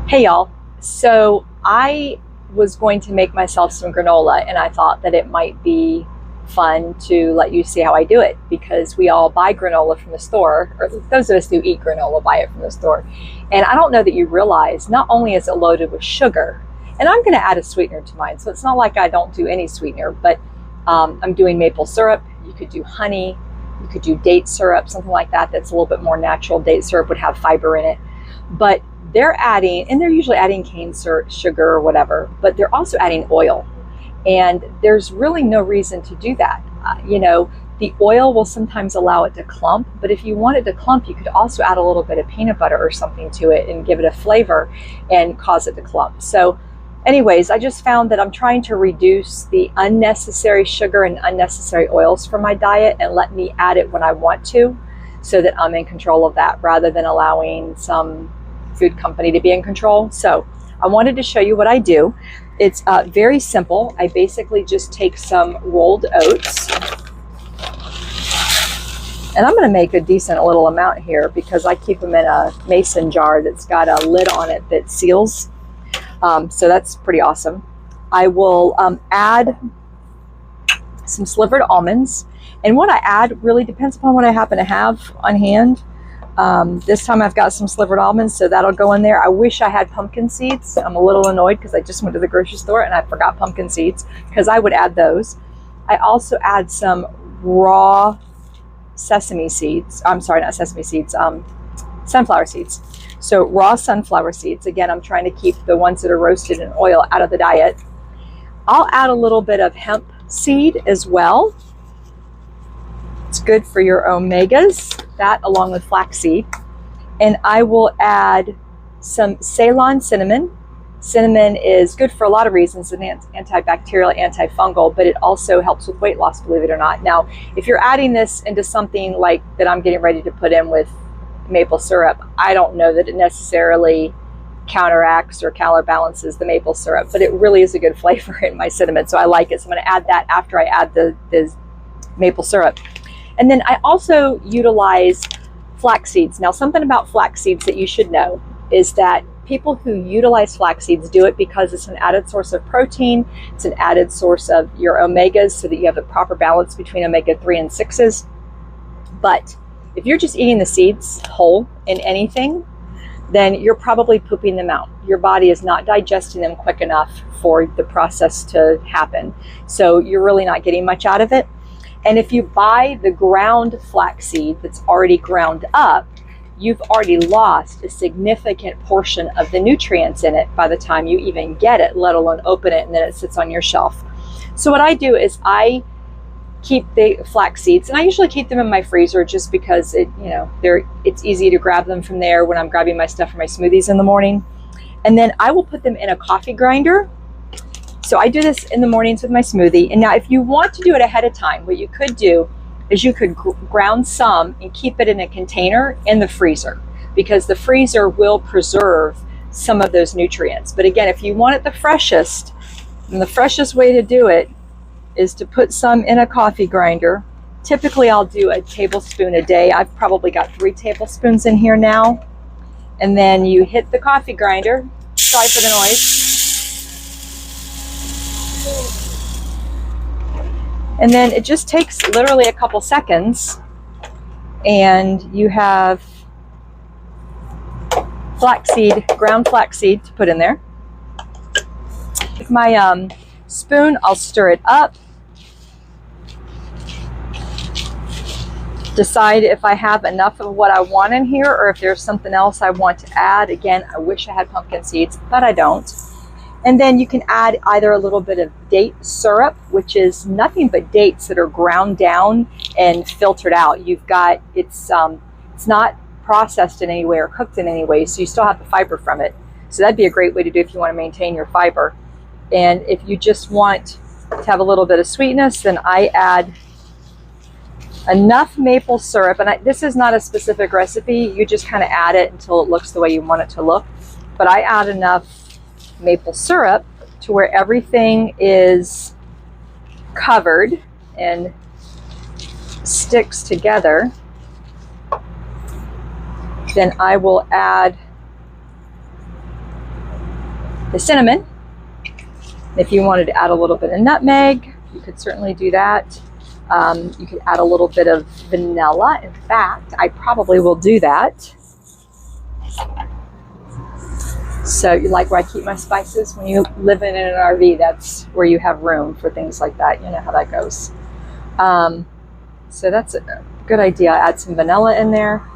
Hey y'all. So I was going to make myself some granola and I thought that it might be fun to let you see how I do it because we all buy granola from the store, or those of us who eat granola buy it from the store. And I don't know that you realize not only is it loaded with sugar, and I'm going to add a sweetener to mine, so it's not like I don't do any sweetener, but I'm doing maple syrup. You could do honey, you could do date syrup, something like that that's a little bit more natural. Date syrup would have fiber in it, but they're adding, and they're usually adding cane sugar or whatever, but they're also adding oil. And there's really no reason to do that. The oil will sometimes allow it to clump, but if you want it to clump, you could also add a little bit of peanut butter or something to it and give it a flavor and cause it to clump. So anyways, I just found that I'm trying to reduce the unnecessary sugar and unnecessary oils from my diet and let me add it when I want to, so that I'm in control of that rather than allowing some food company to be in control. So I wanted to show you what I do. It's very simple. I basically just take some rolled oats, and I'm going to make a decent little amount here because I keep them in a mason jar that's got a lid on it that seals. So that's pretty awesome. I will add some slivered almonds, and what I add really depends upon what I happen to have on hand. This time I've got some slivered almonds, so that'll go in there. I wish I had pumpkin seeds. I'm a little annoyed because I just went to the grocery store and I forgot pumpkin seeds because I would add those. I also add some raw sesame seeds. I'm sorry, not sesame seeds, sunflower seeds. So raw sunflower seeds. Again, I'm trying to keep the ones that are roasted in oil out of the diet. I'll add a little bit of hemp seed as well. It's good for your omegas, that along with flaxseed. And I will add some Ceylon cinnamon. Cinnamon is good for a lot of reasons, an antibacterial, antifungal, but it also helps with weight loss, believe it or not. Now, if you're adding this into something like that I'm getting ready to put in with maple syrup, I don't know that it necessarily counteracts or counterbalances the maple syrup, but it really is a good flavor in my cinnamon, so I like it. So I'm going to add that after I add the maple syrup. And then I also utilize flax seeds. Now, something about flax seeds that you should know is that people who utilize flax seeds do it because it's an added source of protein. It's an added source of your omegas so that you have the proper balance between omega-3 and 6s. But if you're just eating the seeds whole in anything, then you're probably pooping them out. Your body is not digesting them quick enough for the process to happen. So you're really not getting much out of it. And if you buy the ground flaxseed that's already ground up, you've already lost a significant portion of the nutrients in it by the time you even get it, let alone open it, and then it sits on your shelf. So what I do is I keep the flax seeds, and I usually keep them in my freezer just because it's easy to grab them from there when I'm grabbing my stuff for my smoothies in the morning. And then I will put them in a coffee grinder. So I do this in the mornings with my smoothie. And now if you want to do it ahead of time, what you could do is you could ground some and keep it in a container in the freezer, because the freezer will preserve some of those nutrients. But again, if you want it the freshest, and the freshest way to do it is to put some in a coffee grinder. Typically I'll do a tablespoon a day. I've probably got 3 tablespoons in here now. And then you hit the coffee grinder. Sorry for the noise. And then it just takes literally a couple seconds and you have flaxseed, ground flaxseed to put in there. With my spoon, I'll stir it up. Decide if I have enough of what I want in here or if there's something else I want to add. Again, I wish I had pumpkin seeds, but I don't. And then you can add either a little bit of date syrup, which is nothing but dates that are ground down and filtered out. You've got, it's not processed in any way or cooked in any way, so you still have the fiber from it. So that'd be a great way to do if you want to maintain your fiber. And if you just want to have a little bit of sweetness, then I add enough maple syrup. And this is not a specific recipe. You just kind of add it until it looks the way you want it to look. But I add enough maple syrup to where everything is covered and sticks together. Then I will add the cinnamon. If you wanted to add a little bit of nutmeg, you could certainly do that. You could add a little bit of vanilla. In fact, I probably will do that. So you like where I keep my spices? When you live in an RV, that's where you have room for things like that. You know how that goes. So that's a good idea. Add some vanilla in there.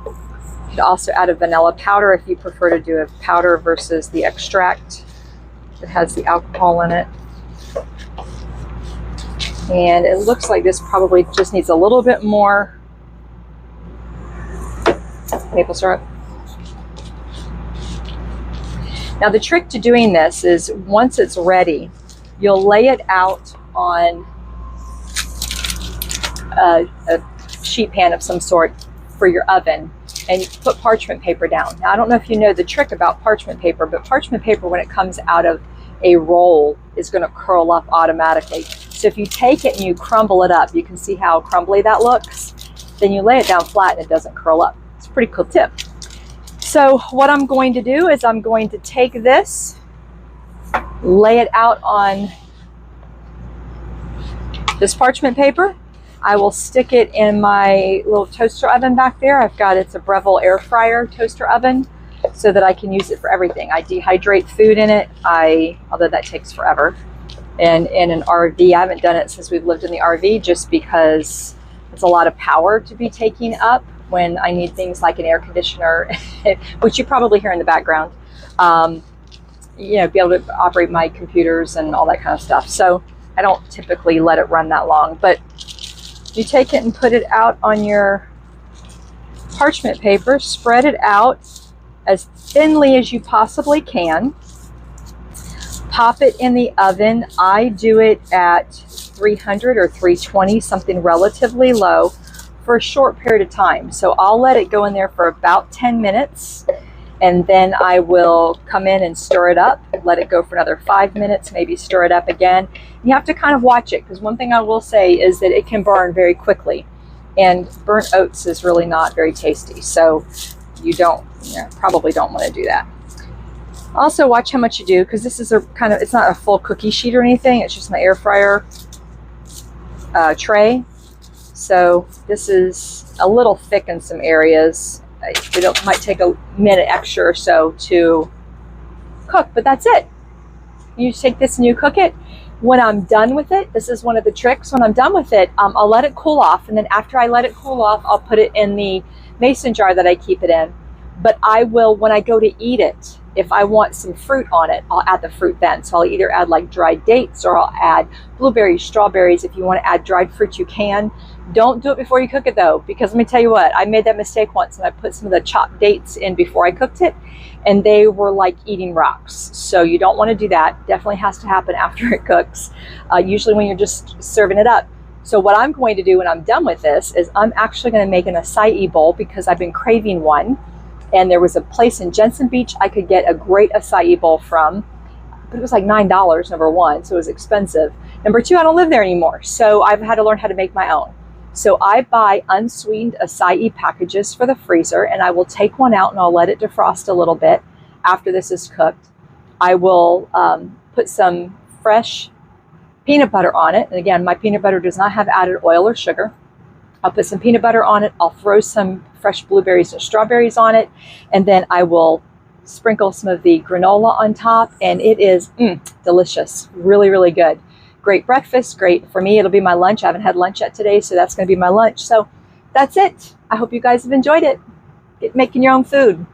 You could also add a vanilla powder if you prefer to do a powder versus the extract that has the alcohol in it. And it looks like this probably just needs a little bit more maple syrup. Now the trick to doing this is once it's ready, you'll lay it out on a sheet pan of some sort for your oven, and you put parchment paper down. Now I don't know if you know the trick about parchment paper, but parchment paper, when it comes out of a roll, is going to curl up automatically. So if you take it and you crumble it up, you can see how crumbly that looks. Then you lay it down flat and it doesn't curl up. It's a pretty cool tip. So what I'm going to do is I'm going to take this, lay it out on this parchment paper. I will stick it in my little toaster oven back there. It's a Breville air fryer toaster oven, so that I can use it for everything. I dehydrate food in it, although that takes forever. And in an RV, I haven't done it since we've lived in the RV, just because it's a lot of power to be taking up when I need things like an air conditioner, which you probably hear in the background, you know, be able to operate my computers and all that kind of stuff. So I don't typically let it run that long, but you take it and put it out on your parchment paper, spread it out as thinly as you possibly can. Pop it in the oven. I do it at 300 or 320, something relatively low, for a short period of time. So I'll let it go in there for about 10 minutes, and then I will come in and stir it up, let it go for another 5 minutes, maybe stir it up again. You have to kind of watch it, because one thing I will say is that it can burn very quickly, and burnt oats is really not very tasty. So you probably don't want to do that. Also watch how much you do, because this is it's not a full cookie sheet or anything. It's just my air fryer tray. So this is a little thick in some areas. It might take a minute extra or so to cook, but that's it. You take this and you cook it. When I'm done with it, this is one of the tricks. When I'm done with it, I'll let it cool off, and then after I let it cool off, I'll put it in the mason jar that I keep it in. But I will, when I go to eat it, if I want some fruit on it, I'll add the fruit then. So I'll either add like dried dates, or I'll add blueberries, strawberries. If you want to add dried fruit, you can. Don't do it before you cook it though, because let me tell you what, I made that mistake once, and I put some of the chopped dates in before I cooked it, and they were like eating rocks. So you don't want to do that. Definitely has to happen after it cooks, usually when you're just serving it up. So what I'm going to do when I'm done with this is I'm actually going to make an acai bowl, because I've been craving one. And there was a place in Jensen Beach I could get a great acai bowl from, but it was like $9, number one, so it was expensive. Number two, I don't live there anymore, so I've had to learn how to make my own. So I buy unsweetened acai packages for the freezer, and I will take one out and I'll let it defrost a little bit after this is cooked. I will put some fresh peanut butter on it. And again, my peanut butter does not have added oil or sugar. I'll put some peanut butter on it. I'll throw some fresh blueberries and strawberries on it. And then I will sprinkle some of the granola on top. And it is delicious. Really, really good. Great breakfast. Great. For me, it'll be my lunch. I haven't had lunch yet today, so that's going to be my lunch. So that's it. I hope you guys have enjoyed it. Get making your own food.